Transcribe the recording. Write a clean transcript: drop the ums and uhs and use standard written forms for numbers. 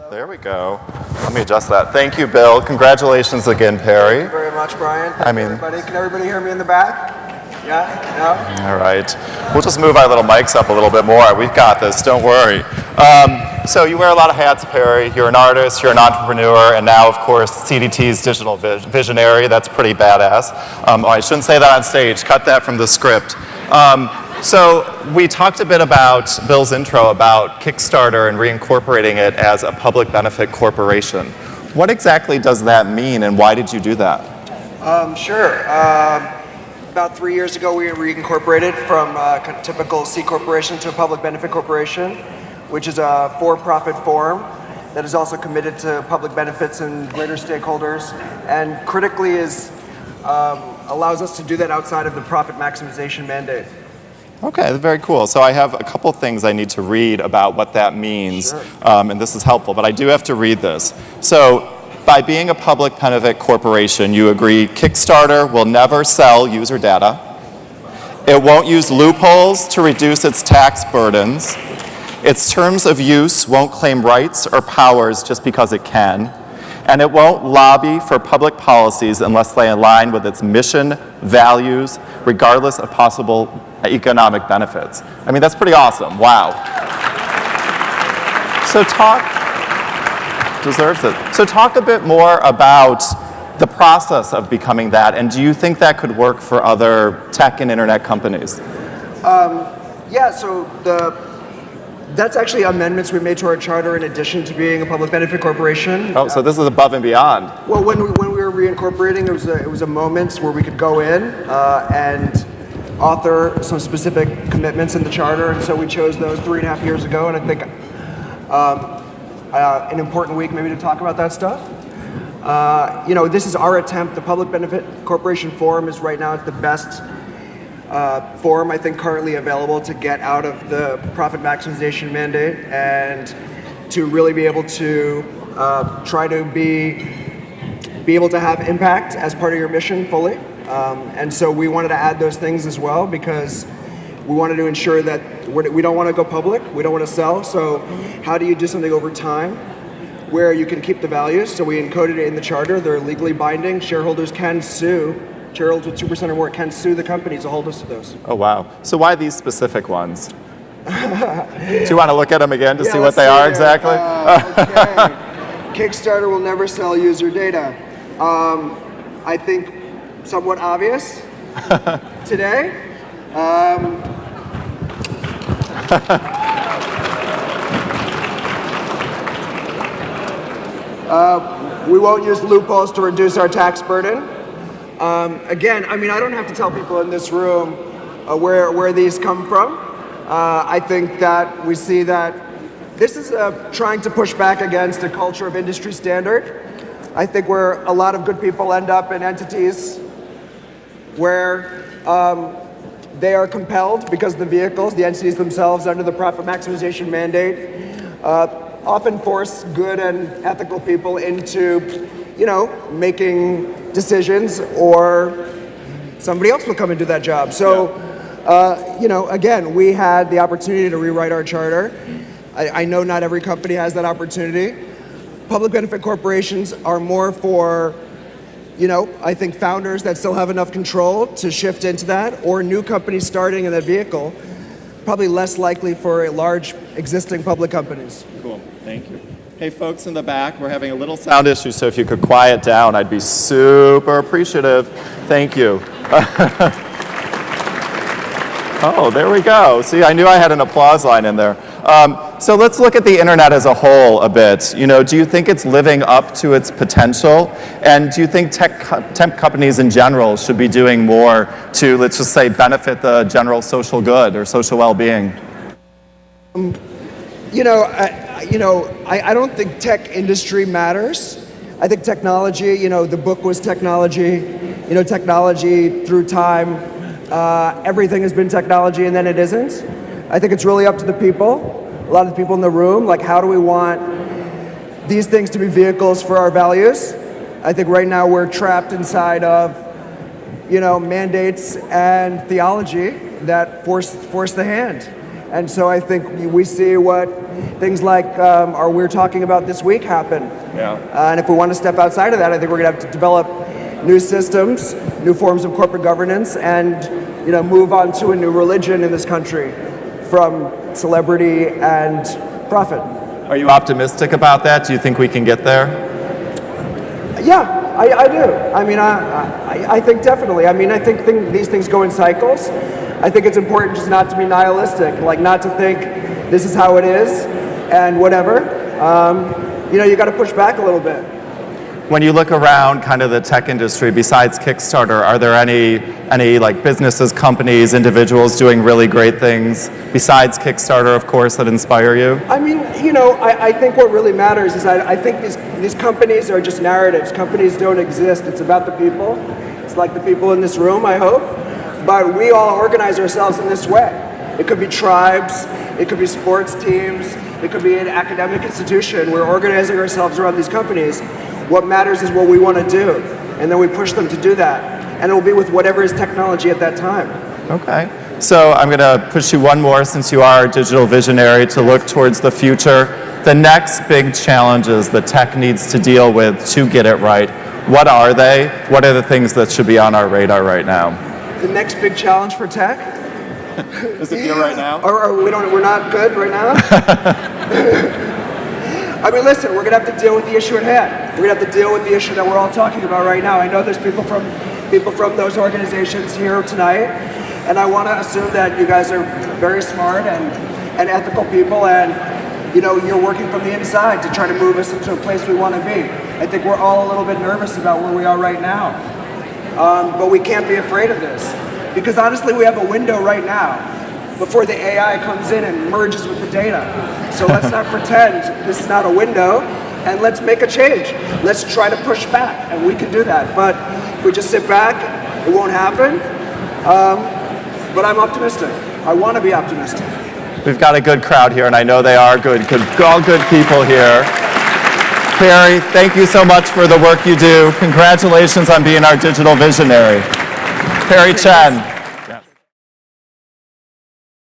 There we go. Let me adjust that. Thank you, Bill. Congratulations again, Perry. Thank you very much, Brian. Everybody. Can everybody hear me in the back? Yeah? No? All right. We'll just move our little mics up a little bit more. We've got this. Don't worry. So you wear a lot of hats, Perry. You're an artist. You're an entrepreneur. And now, of course, CDT's digital visionary. That's pretty badass. I shouldn't say that on stage. Cut that from the script. So we talked a bit about Bill's intro about Kickstarter and reincorporating it as a public benefit corporation. What exactly does that mean, and why did you do that? Sure. About 3 years ago, we reincorporated from a typical C corporation to a public benefit corporation, which is a for-profit form that is also committed to public benefits and greater stakeholders, and critically allows us to do that outside of the profit maximization mandate. Okay, very cool. So I have a couple things I need to read about what that means, Sure. And this is helpful, but I do have to read this. So by being a public benefit corporation, you agree Kickstarter will never sell user data. It won't use loopholes to reduce its tax burdens. Its terms of use won't claim rights or powers just because it can. And it won't lobby for public policies unless they align with its mission, values, regardless of possible economic benefits. I mean, that's pretty awesome. Wow. So talk a bit more about the process of becoming that, and do you think that could work for other tech and internet companies? Yeah, so that's actually amendments we made to our charter in addition to being a public benefit corporation. Oh, so this is above and beyond. Well, when we were reincorporating, it was a moment where we could go in and author some specific commitments in the charter, and so we chose those 3.5 years ago, and I think an important week maybe to talk about that stuff. This is our attempt. The public benefit corporation form is right now the best form I think currently available to get out of the profit maximization mandate and to really be able to try to be able to have impact as part of your mission fully. And so we wanted to add those things as well because we wanted to ensure that we don't want to go public, we don't want to sell, so how do you do something over time where you can keep the values? So we encoded it in the charter, they're legally binding, shareholders can sue, shareholders with 2% or more can sue the company to hold us to those. Oh, wow. So why these specific ones? Do you want to look at them again to see what they are exactly? Okay. Kickstarter will never sell user data. I think somewhat obvious today. We won't use loopholes to reduce our tax burden. Again, I mean, I don't have to tell people in this room where these come from. I think that we see that this is trying to push back against a culture of industry standard. I think where a lot of good people end up in entities where they are compelled because the vehicles, the entities themselves under the profit maximization mandate, often force good and ethical people into, making decisions, or somebody else will come and do that job. So, again, we had the opportunity to rewrite our charter. I know not every company has that opportunity. Public benefit corporations are more for, I think founders that still have enough control to shift into that, or new companies starting in that vehicle, probably less likely for large existing public companies. Cool, thank you. Hey folks in the back, we're having a little sound issue, so if you could quiet down, I'd be super appreciative. Thank you. Oh, there we go. See, I knew I had an applause line in there. So let's look at the internet as a whole a bit. Do you think it's living up to its potential? And do you think tech companies in general should be doing more to, let's just say, benefit the general social good or social well-being? I don't think tech industry matters. I think technology, the book was technology. Technology through time, everything has been technology and then it isn't. I think it's really up to the people. A lot of the people in the room, like how do we want these things to be vehicles for our values? I think right now we're trapped inside of, mandates and theology that force the hand. And so I think we see what things like we're talking about this week happen. Yeah. And if we want to step outside of that, I think we're going to have to develop new systems, new forms of corporate governance, and move on to a new religion in this country from celebrity and profit. Are you optimistic about that? Do you think we can get there? Yeah, I do. I mean, I think definitely. I mean, I think these things go in cycles. I think it's important just not to be nihilistic, like not to think this is how it is and whatever. You got to push back a little bit. When you look around kind of the tech industry, besides Kickstarter, are there any like businesses, companies, individuals doing really great things besides Kickstarter, of course, that inspire you? I mean, I think what really matters is I think these companies are just narratives. Companies don't exist. It's about the people. It's like the people in this room, I hope. But we all organize ourselves in this way. It could be tribes. It could be sports teams. It could be an academic institution. We're organizing ourselves around these companies. What matters is what we want to do, and then we push them to do that. And it will be with whatever is technology at that time. Okay. So I'm going to push you one more, since you are a digital visionary, to look towards the future. The next big challenges that tech needs to deal with to get it right, what are they? What are the things that should be on our radar right now? The next big challenge for tech? Does it feel right now? Or we're not good right now? I mean, listen, we're going to have to deal with the issue at hand. We're going to have to deal with the issue that we're all talking about right now. I know there's people from those organizations here tonight, and I want to assume that you guys are very smart and ethical people, and you're working from the inside to try to move us into a place we want to be. I think we're all a little bit nervous about where we are right now, but we can't be afraid of this, because honestly, we have a window right now before the AI comes in and merges with the data. So let's not pretend this is not a window, and let's make a change. Let's try to push back, and we can do that. But if we just sit back, it won't happen. But I'm optimistic. I want to be optimistic. We've got a good crowd here, and I know they are all good people here. Carrie, thank you so much for the work you do. Congratulations on being our digital visionary. Carrie Chen.